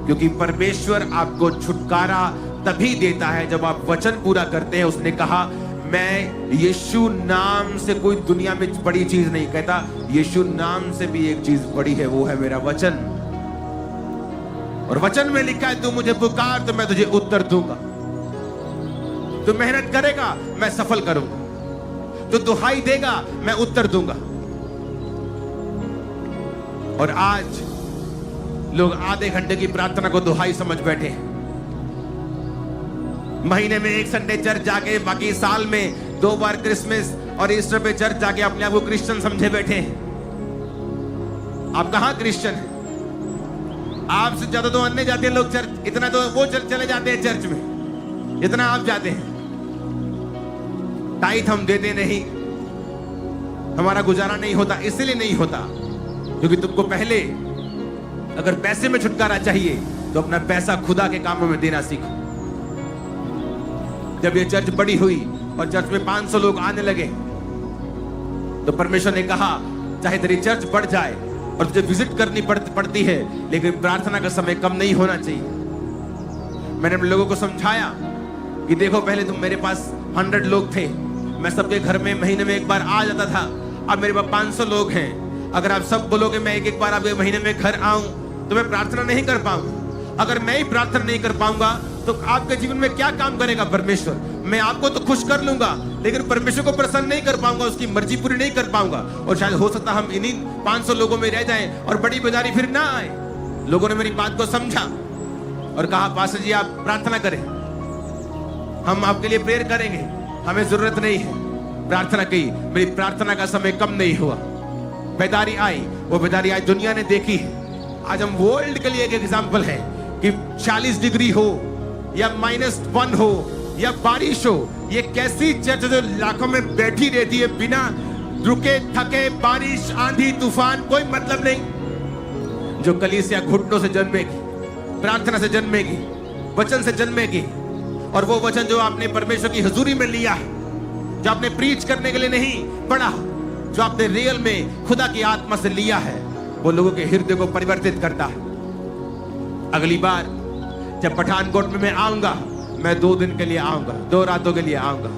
क्योंकि परमेश्वर आपको छुटकारा तभी देता है जब आप वचन पूरा करते हैं। उसने कहा, मैं यीशु नाम से कोई दुनिया में बड़ी चीज नहीं कहता, यीशु नाम से भी एक चीज बड़ी है, वो है मेरा वचन। और वचन में लिखा है, तू मुझे पुकार तो मैं तुझे उत्तर दूंगा। तू मेहनत करेगा, मैं सफल करूंगा। तू दुहाई देगा, मैं उत्तर दूंगा। और आज लोग आधे घंटे की प्रार्थना को दुहाई समझ बैठे हैं। महीने में 1 संडे चर्च जाके, बाकी साल में 2 बार क्रिसमस और ईस्टर पे चर्च जाके अपने आप को क्रिश्चियन समझे बैठे हैं। आप कहां क्रिश्चियन हैं? आपसे ज्यादा तो अन्य जाते हैं लोग चर्च, इतना तो वो चले जाते हैं चर्च में इतना आप जाते हैं। टाइट हम देते नहीं, हमारा गुजारा नहीं होता। इसलिए नहीं होता क्योंकि तुमको पहले अगर पैसे में छुटकारा चाहिए तो अपना पैसा खुदा के कामों में देना सीखो। जब ये चर्च बड़ी हुई और चर्च में 500 लोग आने लगे तो परमेश्वर ने कहा, चाहे तेरी चर्च बढ़ जाए और तुझे विजिट करनी पड़ती है, लेकिन प्रार्थना का समय कम नहीं होना चाहिए। मैंने अपने लोगों को समझाया कि देखो, पहले तुम मेरे पास 100 लोग थे, मैं सबके घर में महीने में 1 बार आ जाता था। अब मेरे पास 500 लोग हैं। अगर आप सब बोलोगे मैं एक बार आपके महीने में घर आऊं तो मैं प्रार्थना नहीं कर पाऊंगा। अगर मैं ही प्रार्थना नहीं कर पाऊंगा तो आपके जीवन में क्या काम करेगा परमेश्वर? मैं आपको तो खुश कर लूंगा, लेकिन परमेश्वर को प्रसन्न नहीं कर पाऊंगा, उसकी मर्जी पूरी नहीं कर पाऊंगा। और शायद हो सकता हम इन्हीं 500 लोगों में रह जाएं और बड़ी बेदारी फिर ना आए। लोगों ने मेरी बात को समझा और कहा, पास्टर जी आप प्रार्थना करें, हम आपके लिए प्रेयर करेंगे, हमें जरूरत नहीं है। प्रार्थना की, मेरी प्रार्थना का समय कम नहीं हुआ। बेदारी आई, वो बेदारी आज दुनिया ने देखी है। आज हम वर्ल्ड के लिए एक एग्जाम्पल है कि 40 डिग्री हो या -1 हो या बारिश हो, ये कैसी चर्च जो लाखों में बैठी रहती है बिना रुके थके, बारिश आंधी तूफान कोई मतलब नहीं। जो कलीसिया घुटनों से जन्मेगी, प्रार्थना से जन्मेगी, वचन से जन्मेगी। और वो वचन जो आपने परमेश्वर की हुजूरी में लिया है, जो आपने प्रीच करने के लिए नहीं पढ़ा, जो आपने रियल में खुदा की आत्मा से लिया है, वो लोगों के हृदय को परिवर्तित करता है। अगली बार जब पठानकोट में मैं आऊंगा, मैं 2 दिन के लिए आऊंगा, 2 रातों के लिए आऊंगा।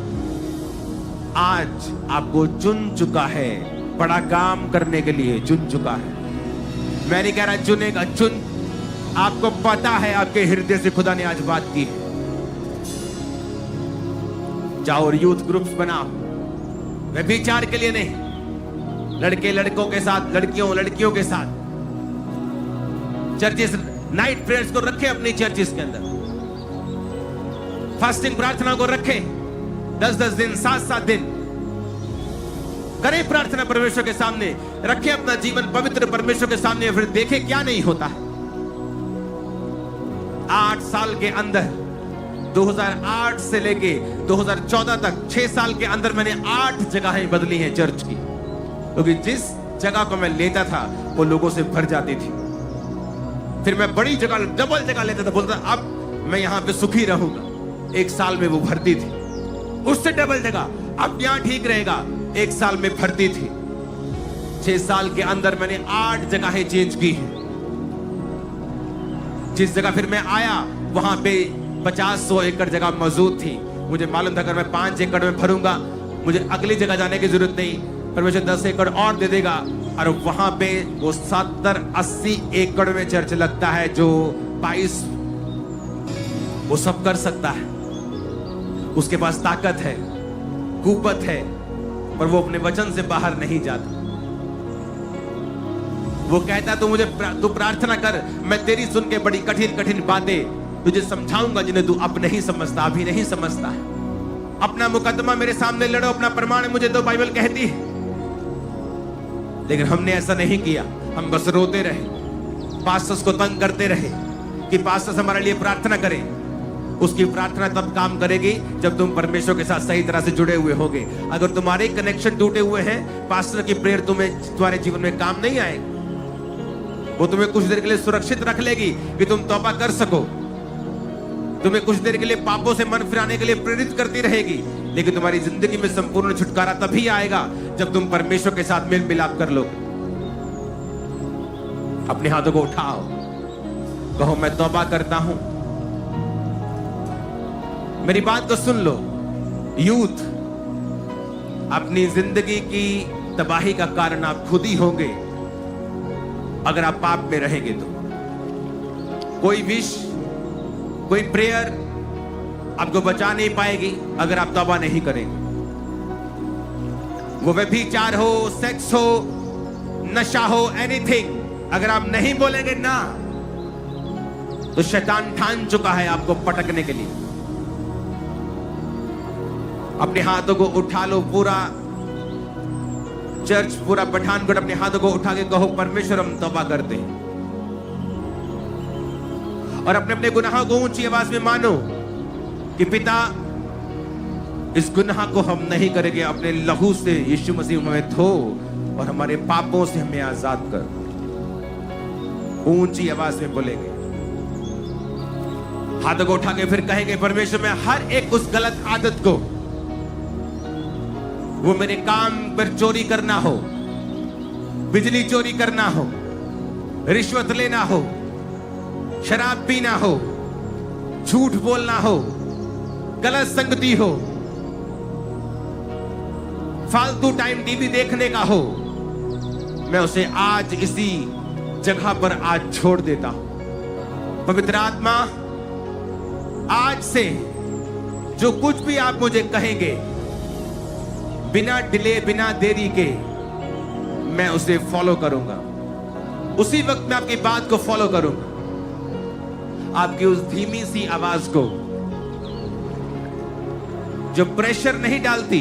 आज आपको चुन चुका है, बड़ा काम करने के लिए चुन चुका है। मैं नहीं कह रहा चुनेगा, चुन आपको पता है, आपके हृदय से खुदा ने आज बात की है। जाओ और यूथ ग्रुप्स बनाओ, व्यभिचार के लिए नहीं, लड़के लड़कों के साथ, लड़कियों लड़कियों के साथ। चर्चेस नाइट प्रेयर्स को रखें अपनी चर्चेस के अंदर, फास्टिंग प्रार्थना को रखें 10-10 दिन, 7-7 दिन करें प्रार्थना परमेश्वर के सामने, रखें अपना जीवन पवित्र परमेश्वर के सामने, फिर देखें क्या नहीं होता है। 8 साल के अंदर, 2008 से लेके 2014 तक 6 साल के अंदर मैंने 8 जगहें बदली हैं चर्च की, क्योंकि जिस जगह को मैं लेता था वो लोगों से भर जाती थी। फिर मैं बड़ी जगह, डबल जगह लेता था, बोलता अब मैं यहां पे सुखी रहूंगा। 1 साल में वो भरती थी, उससे डबल जगह, अब यहां ठीक रहेगा, 1 साल में भरती थी। 6 साल के अंदर मैंने 8 जगहें चेंज की हैं। जिस जगह फिर मैं आया वहां पे 50-100 एकड़ जगह मौजूद थी। मुझे मालूम था अगर मैं 5 एकड़ में भरूंगा, मुझे अगली जगह जाने की जरूरत नहीं, परमेश्वर 10 एकड़ और दे देगा। और वहां पे वो 70-80 एकड़ में चर्च लगता है, जो 22 वो सब कर सकता है। उसके पास ताकत है, कुवत है, पर वो अपने वचन से बाहर नहीं जाता। वो कहता तू प्रार्थना कर, मैं तेरी सुन के बड़ी कठिन कठिन बातें तुझे समझाऊंगा जिन्हें तू अब नहीं समझता, अभी नहीं समझता है। अपना मुकदमा मेरे सामने लड़ो, अपना प्रमाण मुझे दो, बाइबल कहती है। लेकिन हमने ऐसा नहीं किया, हम बस रोते रहे, पास्टर्स को तंग करते रहे कि पास्टर्स हमारे लिए प्रार्थना करें, उसकी प्रार्थना तब काम करेगी जब तुम परमेश्वर के साथ सही तरह से जुड़े हुए होगे। अगर तुम्हारे कनेक्शन टूटे हुए हैं, पास्टर की प्रेयर तुम्हारे जीवन में काम नहीं आएगी। वो तुम्हें कुछ देर के लिए सुरक्षित रख लेगी कि तुम तौबा कर सको, तुम्हें कुछ देर के लिए पापों से मन फिराने के लिए प्रेरित करती रहेगी, लेकिन तुम्हारी जिंदगी में संपूर्ण छुटकारा तभी आएगा जब तुम परमेश्वर के साथ मेल मिलाप कर लो। अपने हाथों को उठाओ, कहो मैं तौबा करता हूं। मेरी बात को सुन लो, यूथ, अपनी जिंदगी की तबाही का कारण आप खुद ही होंगे अगर आप पाप में रहेंगे तो। कोई विश, कोई प्रेयर आपको बचा नहीं पाएगी अगर आप तौबा नहीं करेंगे। वो व्यभिचार हो, सेक्स हो, नशा हो, एनीथिंग, अगर आप नहीं बोलेंगे ना, तो शैतान ठान चुका है आपको पटकने के लिए। अपने हाथों को उठा लो, पूरा चर्च, पूरा पठानकोट अपने हाथों को उठा के कहो परमेश्वर हम तौबा करते हैं। और अपने अपने गुनाहों को ऊंची आवाज में मानो कि पिता, इस गुनाह को हम नहीं करेंगे। अपने लहू से यीशु मसीह हमें धो और हमारे पापों से हमें आजाद कर। ऊंची आवाज में बोलेंगे, हाथों को उठा के फिर कहेंगे परमेश्वर मैं हर एक उस गलत आदत को, वो मेरे काम पर चोरी करना हो, बिजली चोरी करना हो, रिश्वत लेना हो, शराब पीना हो, झूठ बोलना हो, गलत संगति हो, फालतू टाइम टीवी देखने का हो, मैं उसे आज इसी जगह पर आज छोड़ देता हूं। पवित्र आत्मा, आज से जो कुछ भी आप मुझे कहेंगे, बिना डिले, बिना देरी के मैं उसे फॉलो करूंगा। उसी वक्त मैं आपकी बात को फॉलो करूंगा। आपकी उस धीमी सी आवाज को जो प्रेशर नहीं डालती,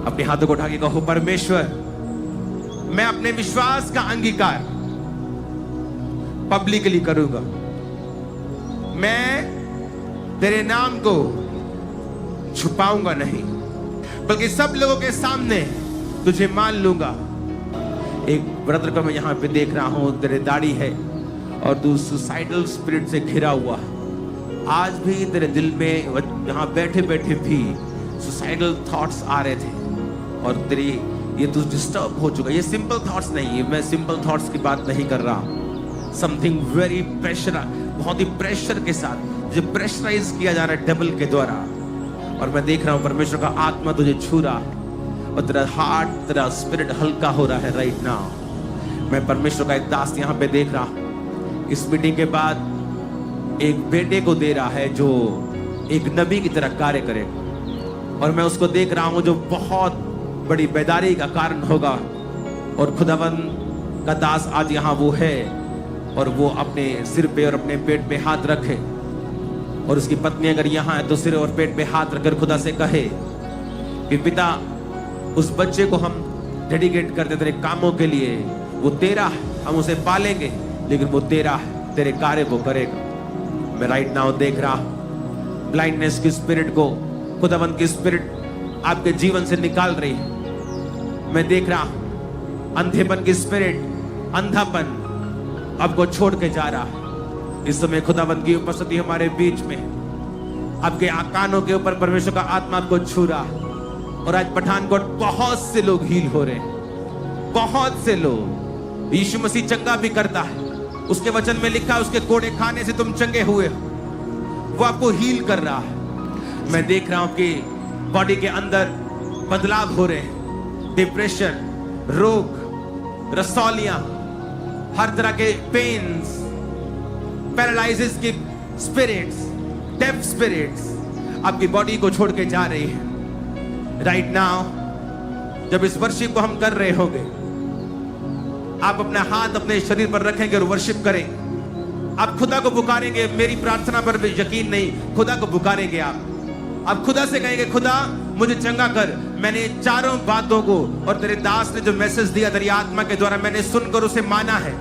अपने हाथों को उठा के कहो परमेश्वर मैं अपने विश्वास का अंगीकार पब्लिकली करूंगा। मैं तेरे नाम को छुपाऊंगा नहीं, बल्कि सब लोगों के सामने तुझे मान लूंगा। एक ब्रदर को मैं यहां पे देख रहा हूं, तेरे दाढ़ी है और तू सुसाइडल स्पिरिट से घिरा हुआ। आज भी तेरे दिल में यहां बैठे बैठे भी सुसाइडल थॉट्स आ रहे थे और तेरी ये तू डिस्टर्ब हो चुका। ये सिंपल थॉट्स नहीं है, मैं सिंपल थॉट्स की बात नहीं कर रहा। समथिंग वेरी प्रेशर, बहुत ही प्रेशर के साथ जो प्रेशराइज किया जा रहा है डेविल के द्वारा। और मैं देख रहा हूं परमेश्वर का आत्मा तुझे छू रहा और तेरा हार्ट, तेरा स्पिरिट हल्का हो रहा है राइट नाउ। मैं परमेश्वर का एक दास यहां पे देख रहा। इस मीटिंग के बाद एक बेटे को दे रहा है जो एक नबी की तरह कार्य करेगा, और मैं उसको देख रहा हूं जो बहुत बड़ी बेदारी का कारण होगा। और खुदावंद का दास आज यहाँ वो है और वो अपने सिर पे और अपने पेट पे हाथ रखे, और उसकी पत्नी अगर यहाँ है तो सिर और पेट पे हाथ रखकर खुदा से कहे कि पिता उस बच्चे को हम डेडिकेट करते तेरे कामों के लिए। वो तेरा है, हम उसे पालेंगे, लेकिन वो तेरा है, तेरे कार्य वो करेगा। मैं राइट नाउ देख रहा ब्लाइंडनेस की स्पिरिट को खुदावंद की स्पिरिट आपके जीवन से निकाल रही है। मैं देख रहा अंधेपन की स्पिरिट, अंधापन आपको छोड़ के जा रहा है। इस समय खुदावंद की उपस्थिति हमारे बीच में, आपके कानों के ऊपर परमेश्वर का आत्मा आपको छू रहा है। और आज पठानकोट बहुत से लोग हील हो रहे हैं, बहुत से लोग। यीशु मसीह चंगा भी करता है, उसके वचन में लिखा है उसके कोड़े खाने से तुम चंगे हुए हो। वो आपको हील कर रहा है। मैं देख रहा हूं कि बॉडी के अंदर बदलाव हो रहे हैं, डिप्रेशन, रोग, रसौलियां, हर तरह के पेन्स, पैरालाइसिस की स्पिरिट्स, डेफ स्पिरिट्स आपकी बॉडी को छोड़ के जा रही है। राइट नाउ जब इस वर्शिप को हम कर रहे होंगे, आप अपना हाथ अपने शरीर पर रखेंगे और वर्शिप करेंगे। आप खुदा को पुकारेंगे, मेरी प्रार्थना पर भी यकीन नहीं, खुदा को पुकारेंगे। आप खुदा से कहेंगे खुदा मुझे चंगा कर। मैंने चारों बातों को और तेरे दास ने जो मैसेज दिया तेरी आत्मा के द्वारा मैंने सुनकर उसे माना है।